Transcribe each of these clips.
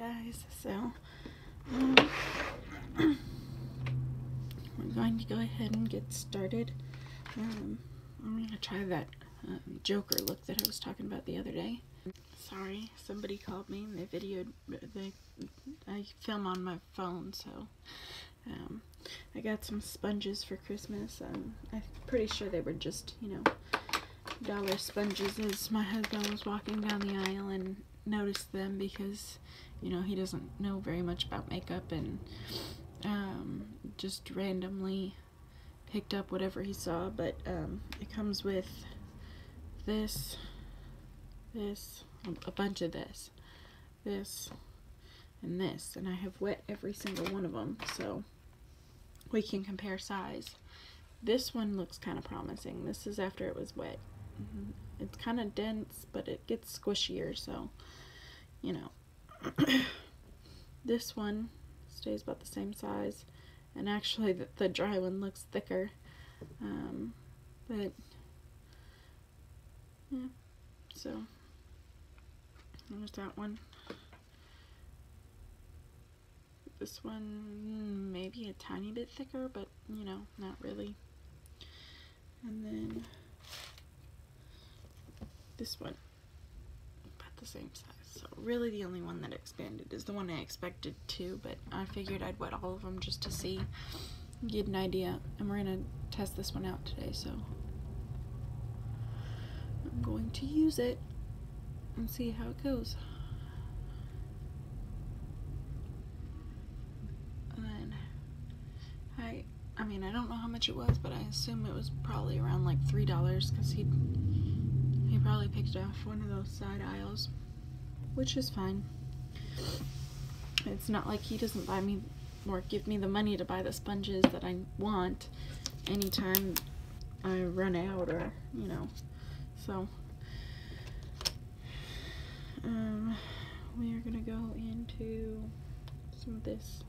guys, so we're going to go ahead and get started. I'm gonna try that Joker look that I was talking about the other day. Sorry, somebody called me and they videoed, I film on my phone, so I got some sponges for Christmas. I'm pretty sure they were just, dollar sponges, as my husband was walking down the aisle and noticed them because, he doesn't know very much about makeup, and just randomly picked up whatever he saw. But it comes with this, a bunch of this, and this, and I have wet every single one of them so we can compare size. This one looks kind of promising. This is after it was wet. It's kind of dense, but it gets squishier, so this one stays about the same size, and actually the dry one looks thicker, but yeah, so there's that one. This one maybe a tiny bit thicker, but not really. And then this one about the same size. So really the only one that expanded is the one I expected to, but I figured I'd wet all of them just to see, get an idea. And we're gonna test this one out today, so I'm going to use it and see how it goes. And then I mean, I don't know how much it was, but I assume it was probably around like $3, because he probably picked off one of those side aisles, which is fine. It's not like he doesn't buy me or give me the money to buy the sponges that I want anytime I run out, or so we are gonna go into some of this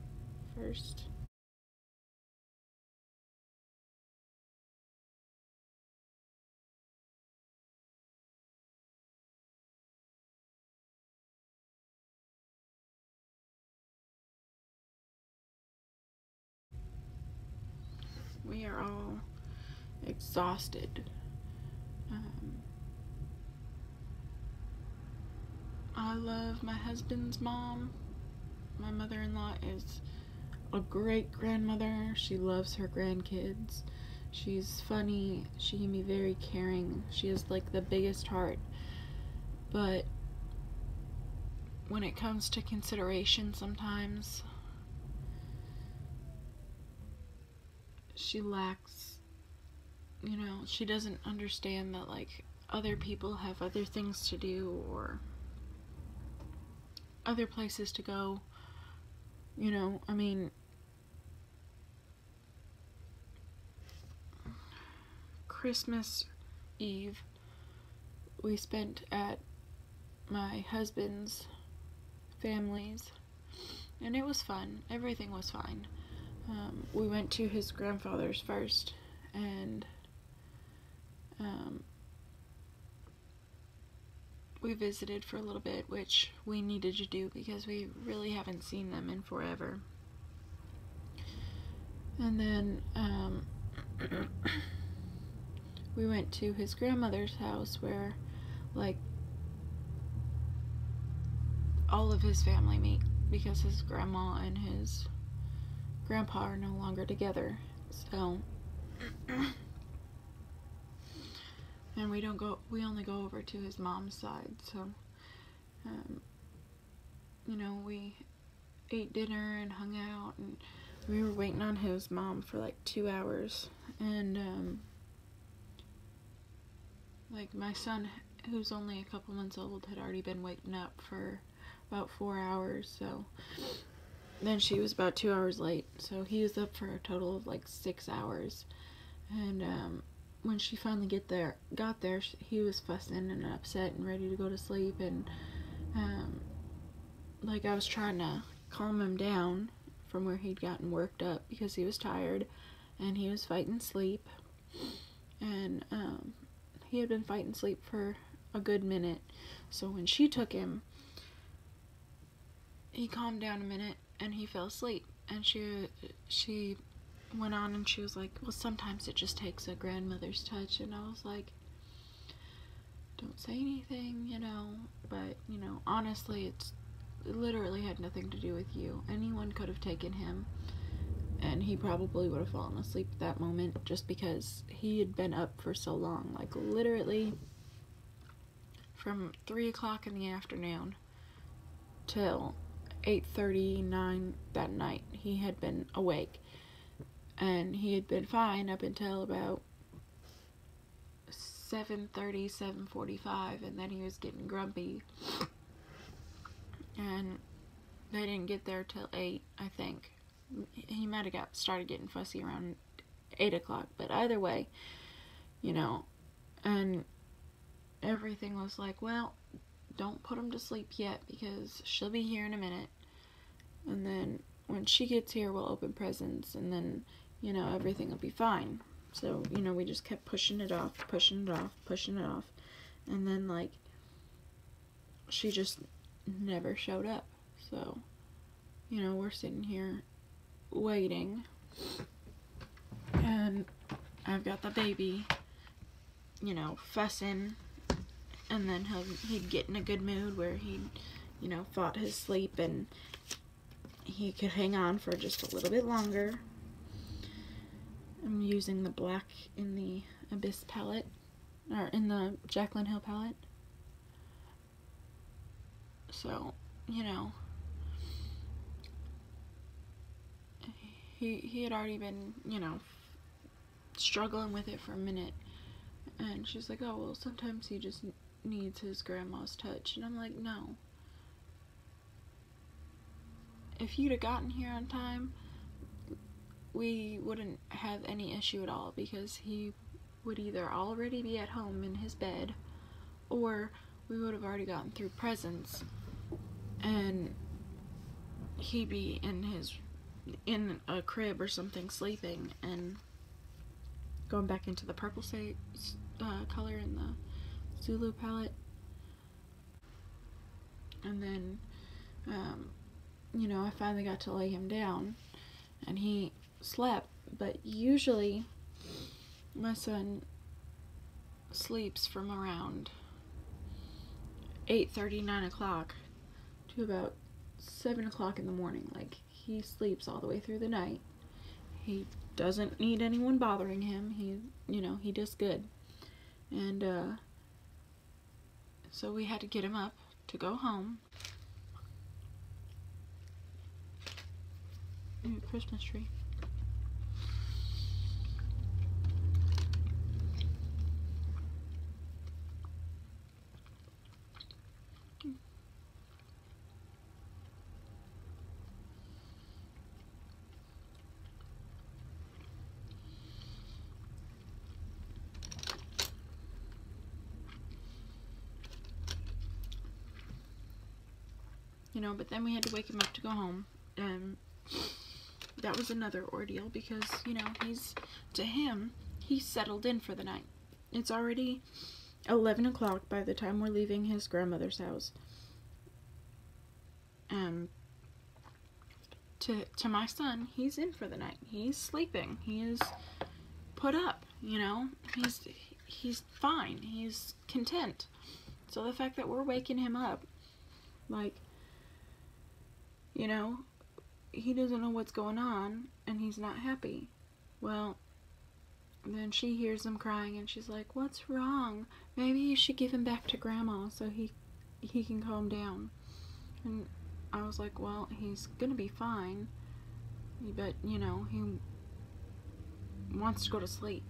first. We are all exhausted. I love my husband's mom. My mother-in-law is a great grandmother. She loves her grandkids. She's funny. She can be very caring. She has like the biggest heart. But when it comes to consideration, sometimes she lacks, she doesn't understand that like other people have other things to do or other places to go. I mean, Christmas Eve we spent at my husband's family's, and it was fun. Everything was fine. We went to his grandfather's first, and we visited for a little bit, which we needed to do because we really haven't seen them in forever. And then we went to his grandmother's house, where like all of his family meet, because his grandma and his grandpa are no longer together. So and we only go over to his mom's side, so we ate dinner and hung out, and we were waiting on his mom for like 2 hours, and like my son, who's only a couple months old, had already been waking up for about 4 hours, so then she was about 2 hours late, so he was up for a total of like 6 hours. And when she finally got there, he was fussing and upset and ready to go to sleep, and like I was trying to calm him down from where he'd gotten worked up because he was tired and he was fighting sleep, and he had been fighting sleep for a good minute. So when she took him, he calmed down a minute and he fell asleep. And she went on and she was like, well, sometimes it just takes a grandmother's touch. And I was like, don't say anything, you know, but, you know, honestly, it literally had nothing to do with you. Anyone could have taken him, and he probably would have fallen asleep at that moment just because he had been up for so long. Like, literally, from 3 o'clock in the afternoon till 8:30, 9 that night, he had been awake. And he had been fine up until about 7:30, 7:45, and then he was getting grumpy. And they didn't get there till 8, I think. He might have started getting fussy around 8 o'clock, but either way, you know, and everything was like, well, don't put him to sleep yet because she'll be here in a minute. And then when she gets here, we'll open presents, and then, you know, everything will be fine. So, you know, we just kept pushing it off. And then, like, she just never showed up. So, you know, we're sitting here waiting. And I've got the baby, you know, fussing. And then he'd get in a good mood where he'd, you know, fought his sleep and he could hang on for just a little bit longer. I'm using the black in the Abyss palette, or in the Jaclyn Hill palette. So, you know, he had already been, you know, struggling with it for a minute. And she's like, oh, well, sometimes he just needs his grandma's touch. And I'm like, no. If you'd have gotten here on time, we wouldn't have any issue at all, because he would either already be at home in his bed, or we would have already gotten through presents and he'd be in a crib or something sleeping and going back into the purple color in the Zulu palette. And then you know, I finally got to lay him down and he slept, but usually my son sleeps from around 8:30, 9 o'clock to about 7 o'clock in the morning. Like, he sleeps all the way through the night. He doesn't need anyone bothering him. He, you know, he does good. And so we had to get him up to go home. Ooh, Christmas tree. You know, but then we had to wake him up to go home, and that was another ordeal because, you know, he's settled in for the night. It's already 11 o'clock by the time we're leaving his grandmother's house. To my son, he's in for the night. He's sleeping. He is put up, you know. He's fine. He's content. So the fact that we're waking him up, like, you know, he doesn't know what's going on and he's not happy. Well, then she hears him crying and she's like, what's wrong? Maybe you should give him back to Grandma so he can calm down. And I was like, well, he's gonna be fine, but, you know, he wants to go to sleep.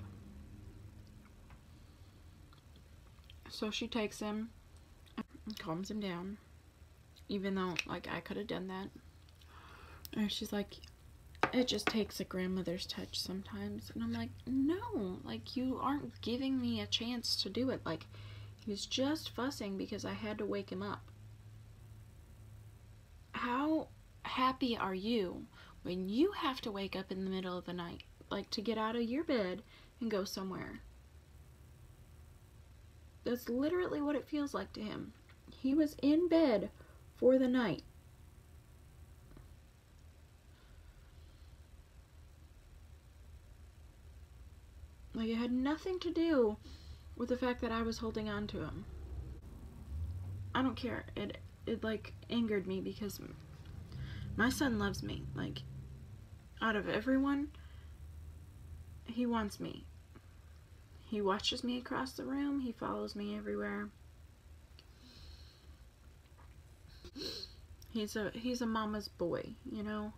So she takes him and calms him down, even though, like, I could have done that. And she's like, it just takes a grandmother's touch sometimes. And I'm like, no, like, you aren't giving me a chance to do it. Like, he's just fussing because I had to wake him up. How happy are you when you have to wake up in the middle of the night, like, to get out of your bed and go somewhere? That's literally what it feels like to him. He was in bed for the night. Like, it had nothing to do with the fact that I was holding on to him. I don't care. It like angered me because my son loves me. Like, out of everyone, he wants me. He watches me across the room. He follows me everywhere. He's a mama's boy, you know?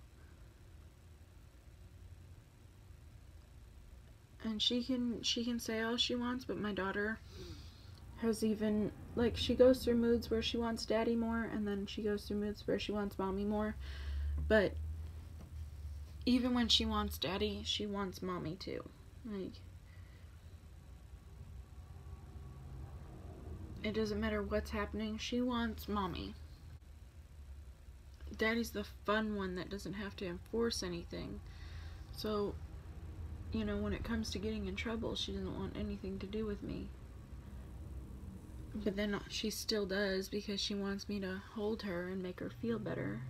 And she can say all she wants, but my daughter has even, like, she goes through moods where she wants daddy more, and then she goes through moods where she wants mommy more. But even when she wants daddy, she wants mommy too. Like, it doesn't matter what's happening, she wants mommy. Daddy's the fun one that doesn't have to enforce anything. So, you know, when it comes to getting in trouble, she doesn't want anything to do with me. But then she still does because she wants me to hold her and make her feel better.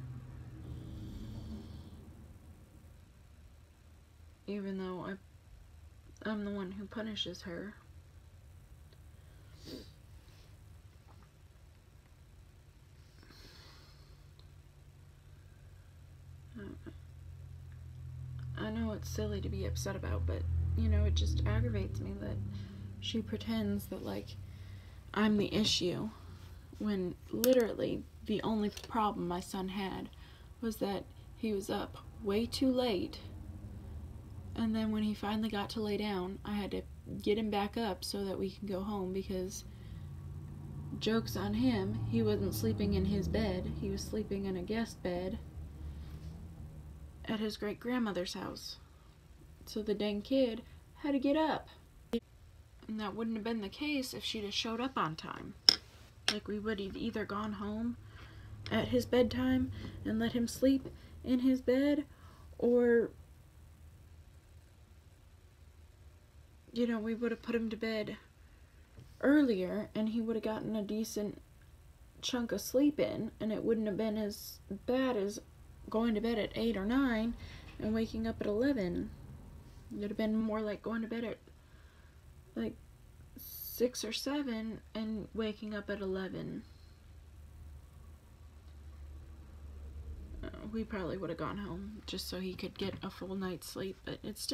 Even though I'm the one who punishes her. I know it's silly to be upset about, but, you know, it just aggravates me that she pretends that, like, I'm the issue, when literally the only problem my son had was that he was up way too late, and then when he finally got to lay down, I had to get him back up so that we can go home, because joke's on him, he wasn't sleeping in his bed, he was sleeping in a guest bed at his great-grandmother's house. So the dang kid had to get up. And that wouldn't have been the case if she'd have showed up on time. Like, we would have either gone home at his bedtime and let him sleep in his bed, or, you know, we would have put him to bed earlier and he would have gotten a decent chunk of sleep in, and it wouldn't have been as bad as going to bed at 8 or 9 and waking up at 11. It would have been more like going to bed at like 6 or 7 and waking up at 11. We probably would have gone home just so he could get a full night's sleep, but it's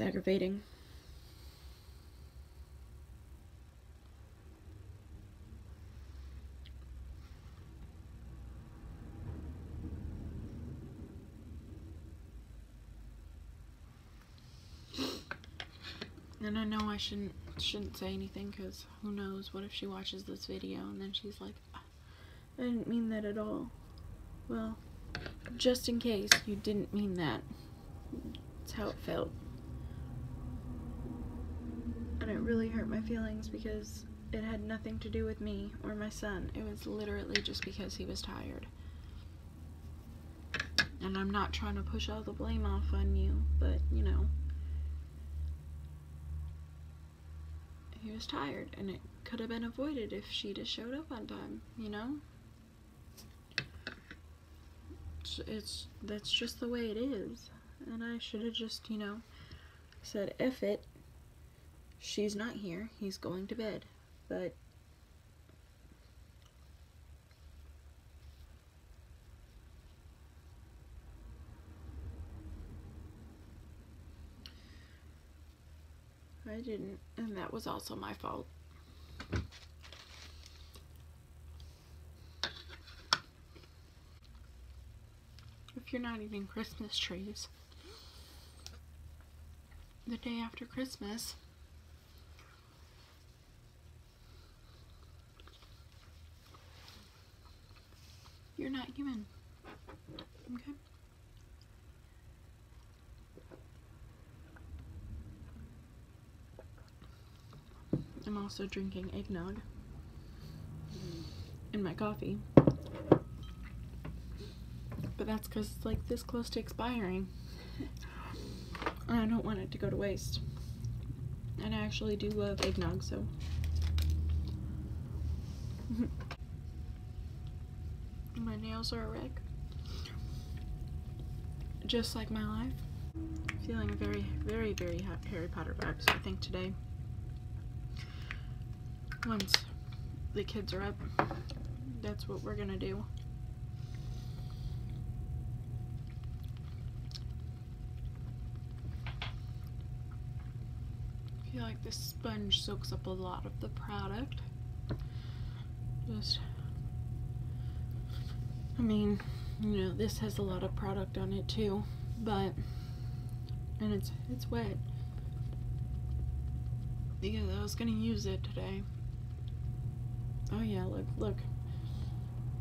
aggravating. And I know I shouldn't say anything, because who knows, what if she watches this video and then she's like, I didn't mean that at all. Well, just in case you didn't mean that. That's how it felt. And it really hurt my feelings because it had nothing to do with me or my son. It was literally just because he was tired. And I'm not trying to push all the blame off on you, but, you know, he was tired, and it could have been avoided if she'd have showed up on time, you know? That's just the way it is. And I should have just, you know, said, F it. She's not here. He's going to bed. But I didn't, and that was also my fault. If you're not eating Christmas trees the day after Christmas, you're not human. Okay? I'm also drinking eggnog in my coffee. But that's because it's like this close to expiring. And I don't want it to go to waste. And I actually do love eggnog, so. My nails are a wreck. Just like my life. Feeling very, very, very Harry Potter vibes, I think, today. Once the kids are up, that's what we're gonna do. I feel like this sponge soaks up a lot of the product. I mean, you know, this has a lot of product on it too, but, and it's wet. Yeah, I was gonna use it today. Oh yeah, look.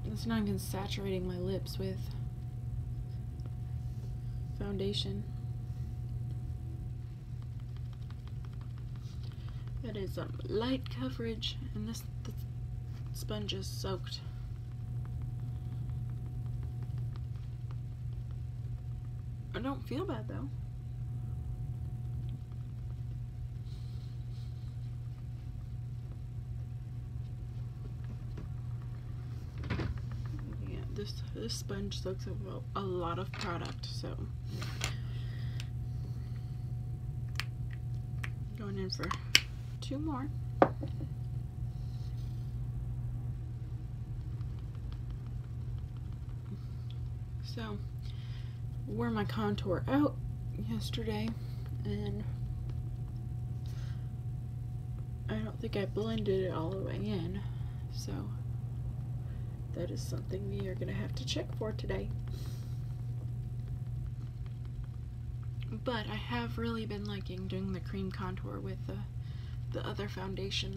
It's not even saturating my lips with foundation. That is light coverage, and the sponge is soaked. I don't feel bad though. Yeah, this sponge soaks up a lot of product, so going in for 2 more. So, wore my contour out yesterday, and I don't think I blended it all the way in, so that is something we are going to have to check for today. But I have really been liking doing the cream contour with the other foundation.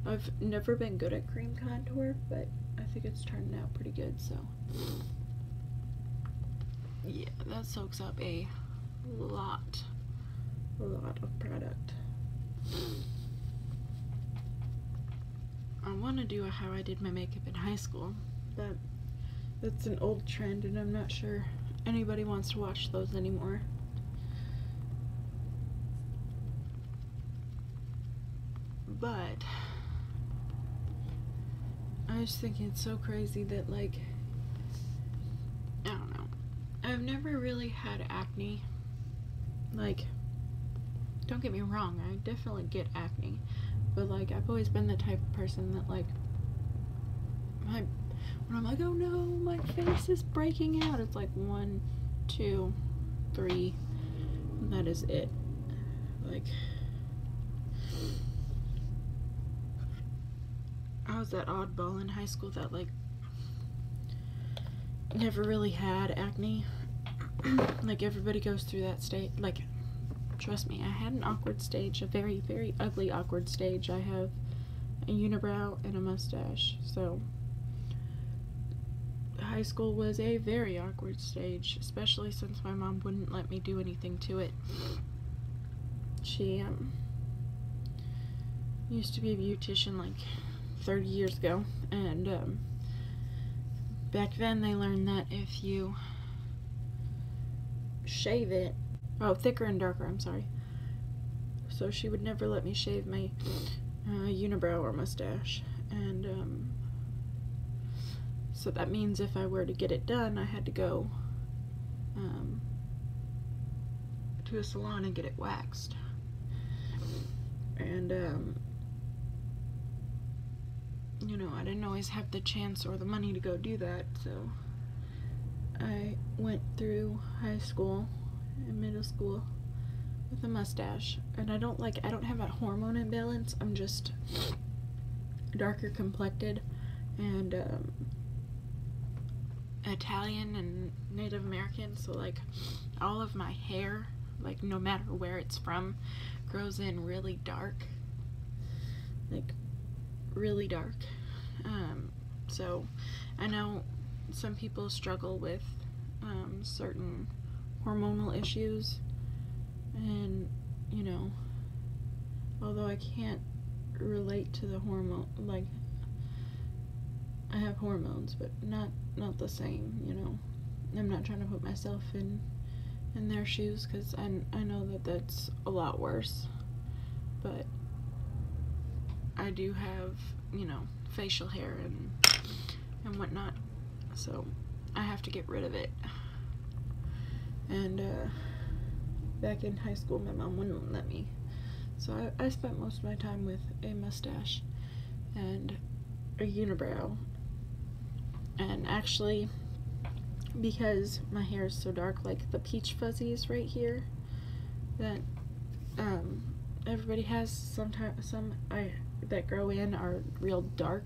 I've never been good at cream contour, but I think it's turning out pretty good, so yeah, that soaks up a lot of product. I want to do how I did my makeup in high school, but that's an old trend, and I'm not sure anybody wants to watch those anymore. But I was thinking, it's so crazy that, like, I don't know, I've never really had acne. Like, don't get me wrong, I definitely get acne, but like, I've always been the type of person that, like, when I'm like, oh no, my face is breaking out, it's like 1, 2, 3, and that is it. Like, I was that oddball in high school that, like, never really had acne. Like, everybody goes through that stage. Like, trust me, I had an awkward stage, a very, very ugly awkward stage. I have a unibrow and a mustache, so high school was a very awkward stage, especially since my mom wouldn't let me do anything to it. She used to be a beautician like 30 years ago, and back then they learned that if you shave it, thicker and darker, I'm sorry, so she would never let me shave my unibrow or mustache, and so that means if I were to get it done, I had to go to a salon and get it waxed, and you know, I didn't always have the chance or the money to go do that, so I went through high school and middle school with a mustache, and I don't have a hormone imbalance. I'm just darker complected, and Italian and Native American, so like all of my hair, like no matter where it's from, grows in really dark, like really dark. So I know some people struggle with certain hormonal issues, and you know, although I can't relate to the hormone, like, I have hormones, but not the same, you know. I'm not trying to put myself in their shoes, because I know that that's a lot worse, but I do have, you know, facial hair and whatnot, so I have to get rid of it. And back in high school, my mom wouldn't let me. So I spent most of my time with a mustache and a unibrow. And actually, because my hair is so dark, like the peach fuzzies right here that everybody has, sometimes some that grow in are real dark,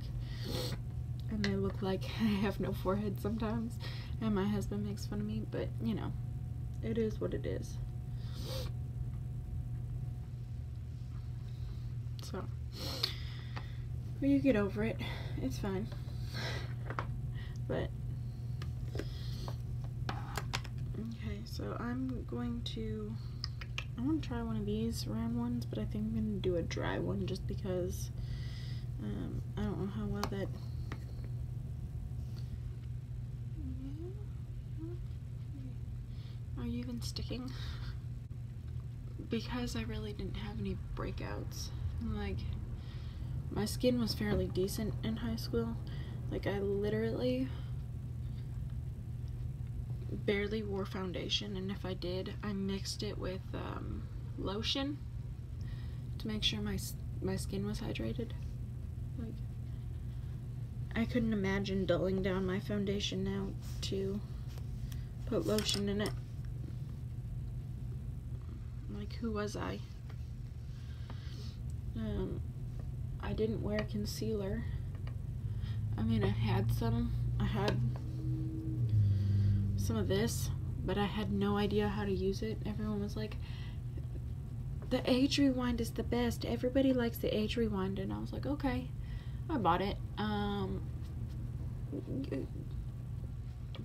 and they look like I have no forehead sometimes, and my husband makes fun of me, but you know, it is what it is. So, well, you get over it, it's fine. But okay, so I want to try one of these round ones, but I think I'm going to do a dry one just because I don't know how well that... Are you even sticking? Because I really didn't have any breakouts. Like, my skin was fairly decent in high school. Like, I literally barely wore foundation, and if I did, I mixed it with lotion to make sure my skin was hydrated. Like, I couldn't imagine dulling down my foundation now to put lotion in it. Like, who was I? I didn't wear concealer. I mean, I had some of this, but I had no idea how to use it. Everyone was like, the age rewind is the best. Everybody likes the age rewind, and I was like, okay. I bought it.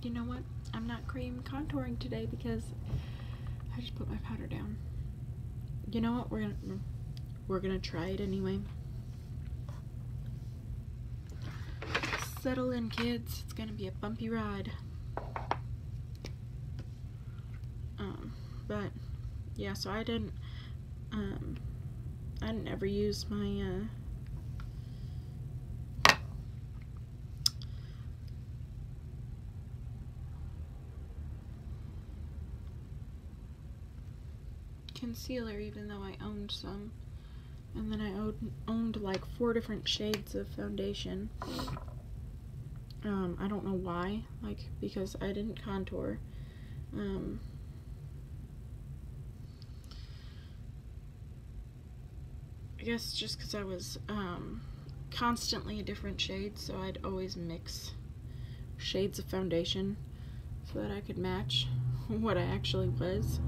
You know what? I'm not cream contouring today because I just put my powder down. You know what? We're gonna try it anyway. Settle in, kids. It's gonna be a bumpy ride. But yeah, so I didn't ever use my concealer, even though I owned some. And then I owned like 4 different shades of foundation. I don't know why, like, because I didn't contour. I guess just because I was constantly a different shade, so I'd always mix shades of foundation so that I could match what I actually was.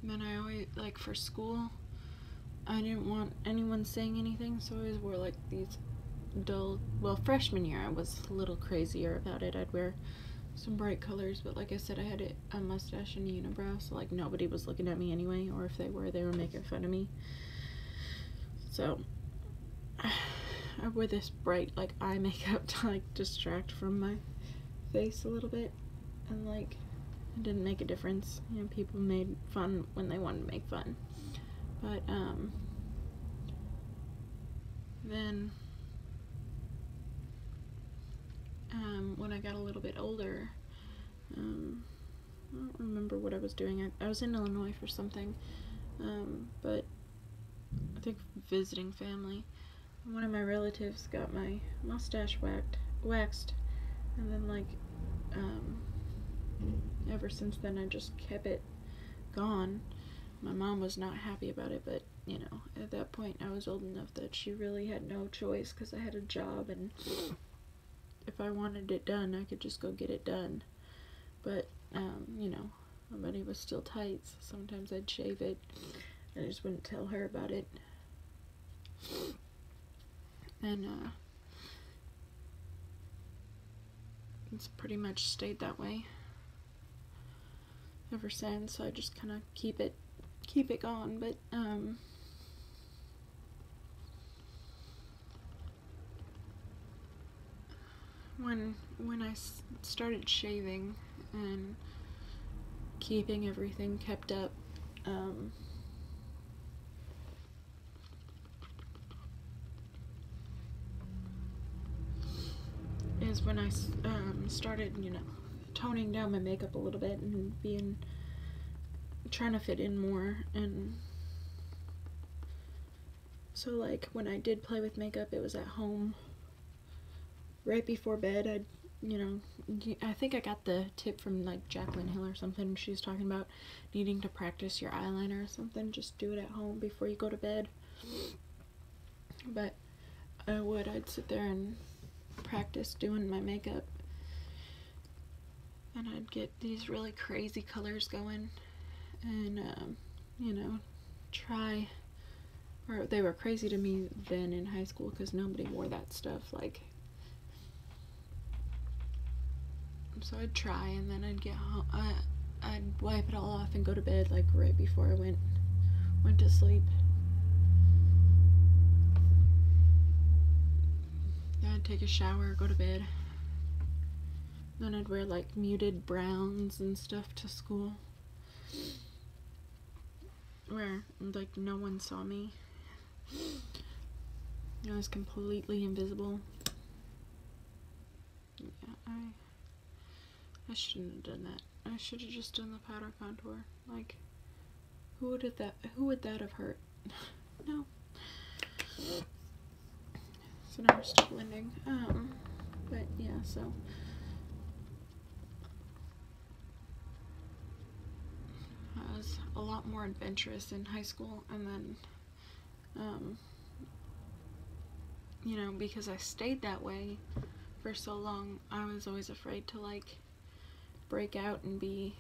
And then I always, like, for school, I didn't want anyone saying anything, so I always wore like these dull, well, freshman year I was a little crazier about it. I'd wear some bright colors, but like I said, I had a mustache and a unibrow, so like nobody was looking at me anyway, or if they were making fun of me. So I wore this bright like eye makeup to like distract from my face a little bit, and like it didn't make a difference. You know, people made fun when they wanted to make fun. But then when I got a little bit older, I don't remember what I was doing. I was in Illinois for something, but I think visiting family. One of my relatives got my mustache waxed, and then like ever since then I just kept it gone. My mom was not happy about it, but you know, at that point I was old enough that she really had no choice because I had a job, and if I wanted it done, I could just go get it done. But you know, my money was still tight, so sometimes I'd shave it. I just wouldn't tell her about it. And it's pretty much stayed that way ever since. So I just kind of keep it gone. But when I started shaving and keeping everything kept up, is when I started, you know, toning down my makeup a little bit and trying to fit in more. And so, like, when I did play with makeup, it was at home right before bed. I'd, you know, I think I got the tip from, like, Jaclyn Hill or something. She was talking about needing to practice your eyeliner or something. Just do it at home before you go to bed. But I'd sit there and practice doing my makeup, and I'd get these really crazy colors going, and you know, or they were crazy to me then in high school because nobody wore that stuff. Like, so I'd try, and then I'd get home, I'd wipe it all off and go to bed, like right before I went to sleep. I'd take a shower, go to bed. Then I'd wear like muted browns and stuff to school, where like no one saw me. I was completely invisible. Yeah, I shouldn't have done that. I should have just done the powder contour. Like, who would that have hurt? No. So now we're still blending. But yeah, so I was a lot more adventurous in high school, and then, you know, because I stayed that way for so long, I was always afraid to, like, break out and be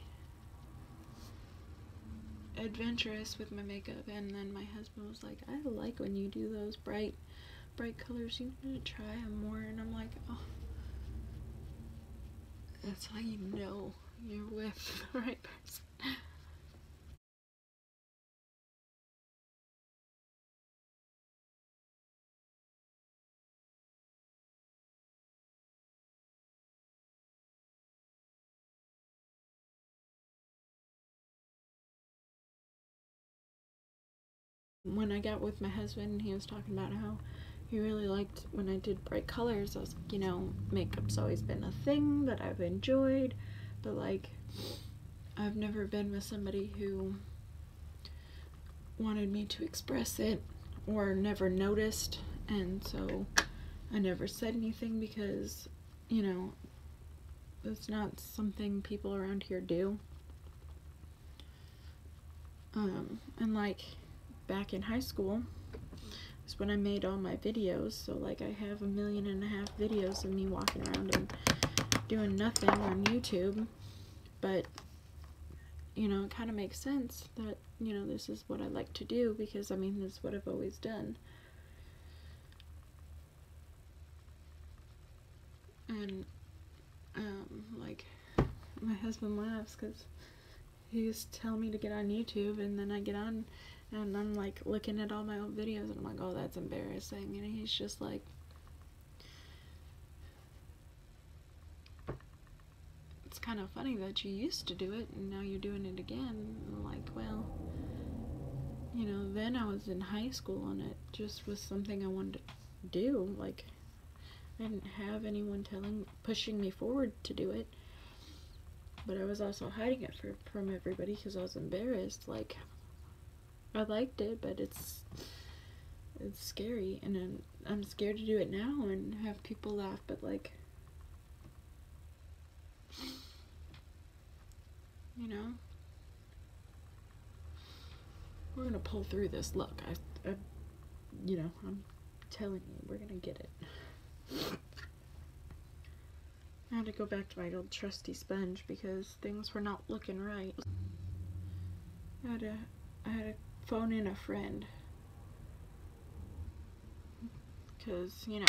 adventurous with my makeup. And then my husband was like, I like when you do those bright colors, you need to try them more. And I'm like, oh, that's how you know you're with the right person. When I got with my husband, he was talking about how he really liked when I did bright colors. I was like, you know, makeup's always been a thing that I've enjoyed, but like, I've never been with somebody who wanted me to express it or never noticed. And so I never said anything because, you know, it's not something people around here do. And like, back in high school is when I made all my videos. So like, I have 1.5 million videos of me walking around and doing nothing on YouTube. But, you know, it kind of makes sense that, you know, this is what I like to do, because I mean, this is what I've always done. And like, my husband laughs because he used to tell me to get on YouTube, and then I get on and I'm like looking at all my old videos, and I'm like, oh, that's embarrassing. And he's just like, it's kind of funny that you used to do it and now you're doing it again. And I'm like, well, you know, then I was in high school and it just was something I wanted to do. Like, I didn't have anyone pushing me forward to do it, but I was also hiding it from everybody because I was embarrassed. Like, I liked it, but it's scary, and I'm scared to do it now and have people laugh. But like, you know, we're gonna pull through this. Look, I you know, I'm telling you, we're gonna get it. I had to go back to my old trusty sponge because things were not looking right. I had to phone in a friend because, you know,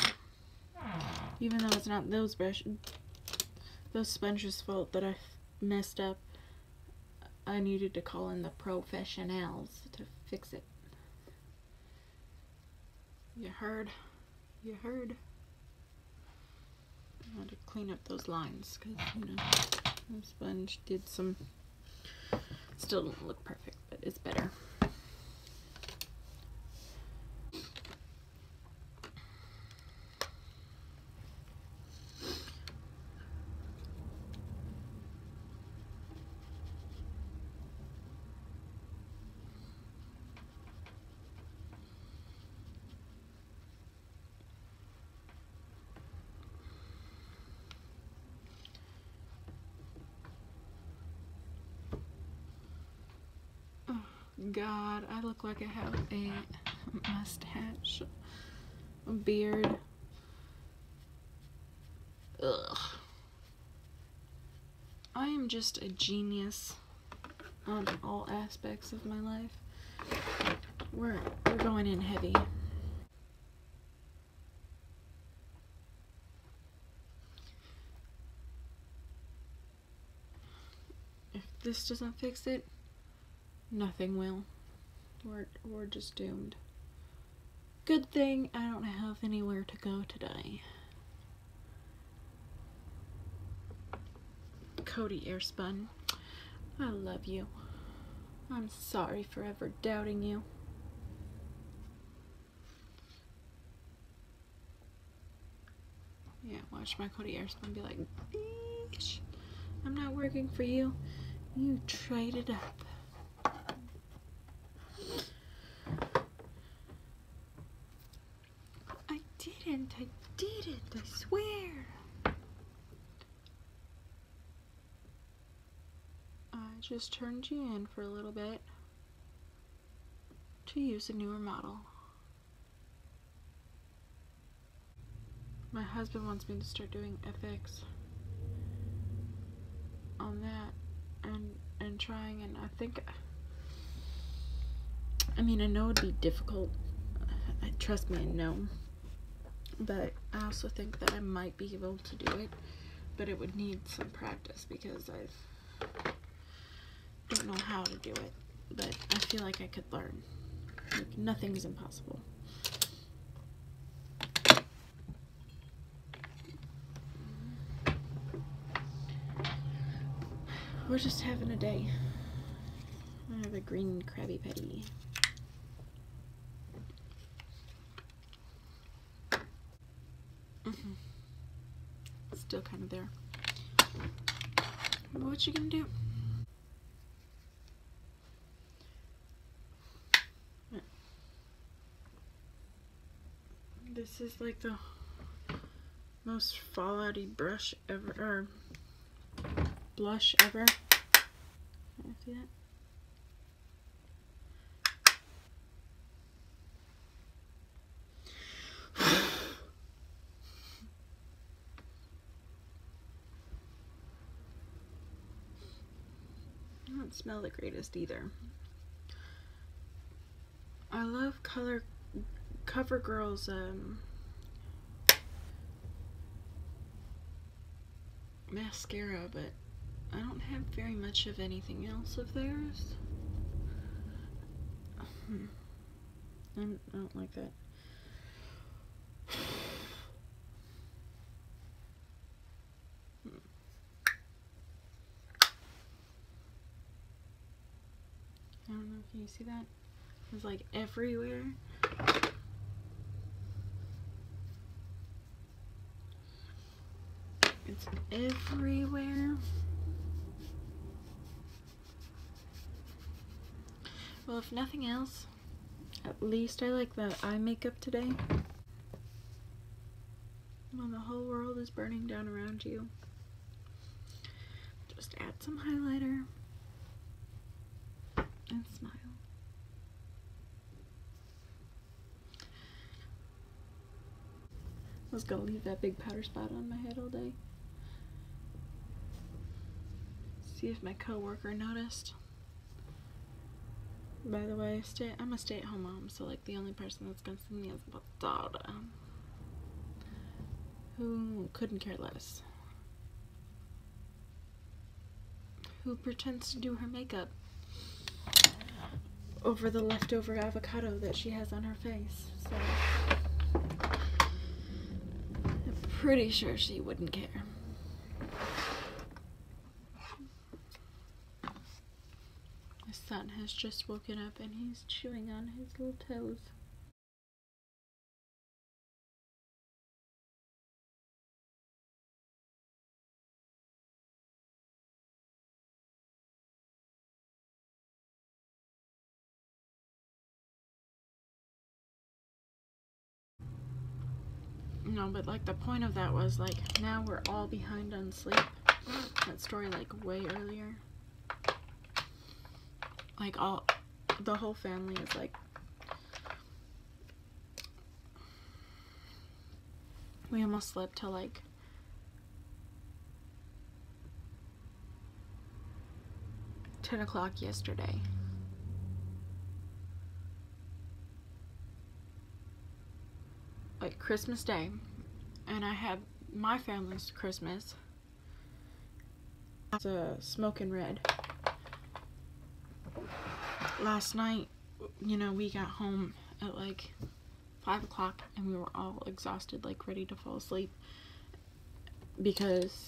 even though it's not those sponges' fault that I messed up, I needed to call in the professionals to fix it. You heard? You heard? I had to clean up those lines because, you know, the sponge did some, still don't look perfect, but it's better. God, I look like I have a mustache, a beard. Ugh. I am just a genius on all aspects of my life. We're going in heavy. If this doesn't fix it, nothing will. We're just doomed. Good thing I don't have anywhere to go today. Cody Airspun, I love you. I'm sorry for ever doubting you. Yeah, watch my Cody Airspun be like, bitch, I'm not working for you. You traded up. I didn't, I swear. I just turned you in for a little bit to use a newer model. My husband wants me to start doing FX on that and trying, and I think, I mean, I know it'd be difficult. Trust me, I know. But I also think that I might be able to do it, but it would need some practice because I don't know how to do it. But I feel like I could learn. Like, nothing is impossible. We're just having a day. I have a green Krabby Patty. Still kind of there. What you gonna do? This is like the most fallouty brush ever, or blush ever. Can you see that? Doesn't smell the greatest either. I love CoverGirl's mascara, but I don't have very much of anything else of theirs. I don't like that. I don't know, can you see that? It's like everywhere. It's everywhere. Well, if nothing else, at least I like the eye makeup today. When the whole world is burning down around you, just add some highlighter and smile. I was gonna leave that big powder spot on my head all day. See if my coworker noticed. By the way, I'm a stay-at-home mom, so like the only person that's gonna see me is my daughter, who couldn't care less, who pretends to do her makeup over the leftover avocado that she has on her face. So I'm pretty sure she wouldn't care. My son has just woken up and he's chewing on his little toes. No, but like the point of that was like now we're all behind on sleep. That story like way earlier. Like all the whole family is like, we almost slept till like 10 o'clock yesterday. Like Christmas Day, and I had my family's Christmas. It's a smoking red. Last night, you know, we got home at like 5 o'clock and we were all exhausted, like ready to fall asleep, because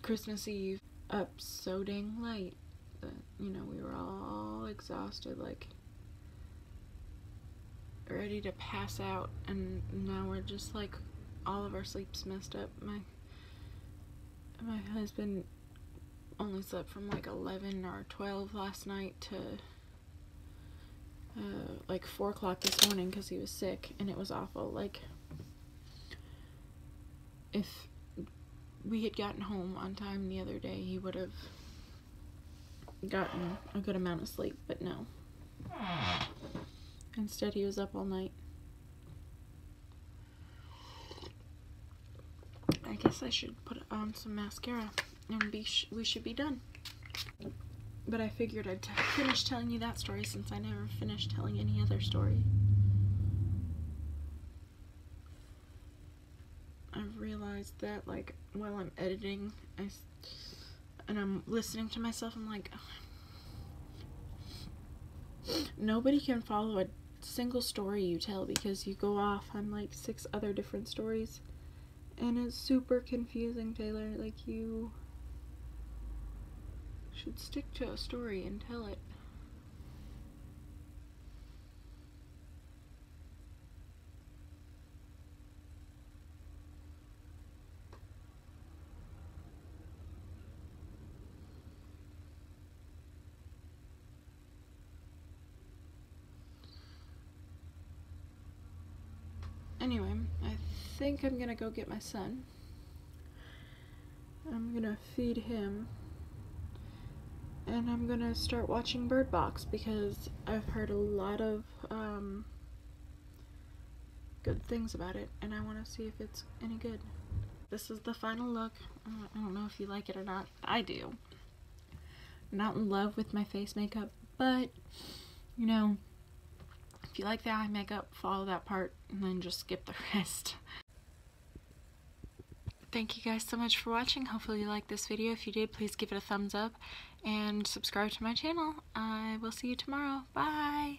Christmas Eve up so dang late that, you know, we were all exhausted, like ready to pass out, and now we're just like, all of our sleep's messed up. My husband only slept from like 11 or 12 last night to like 4 o'clock this morning because he was sick, and it was awful. Like, if we had gotten home on time the other day, he would have gotten a good amount of sleep, but no. Instead, he was up all night. I guess I should put on some mascara and we should be done. But I figured I'd finish telling you that story since I never finished telling any other story. I've realized that, like, while I'm editing, and I'm listening to myself, I'm like, nobody can follow a single story you tell because you go off on like 6 other different stories, and it's super confusing, Taylor. Like, you should stick to a story and tell it. Anyway, I think I'm gonna go get my son. I'm gonna feed him, and I'm gonna start watching Bird Box because I've heard a lot of good things about it, and I want to see if it's any good. This is the final look. I don't know if you like it or not. I do. I'm not in love with my face makeup, but, you know, if you like the eye makeup, follow that part and then just skip the rest. Thank you guys so much for watching. Hopefully you liked this video. If you did, please give it a thumbs up and subscribe to my channel. I will see you tomorrow. Bye!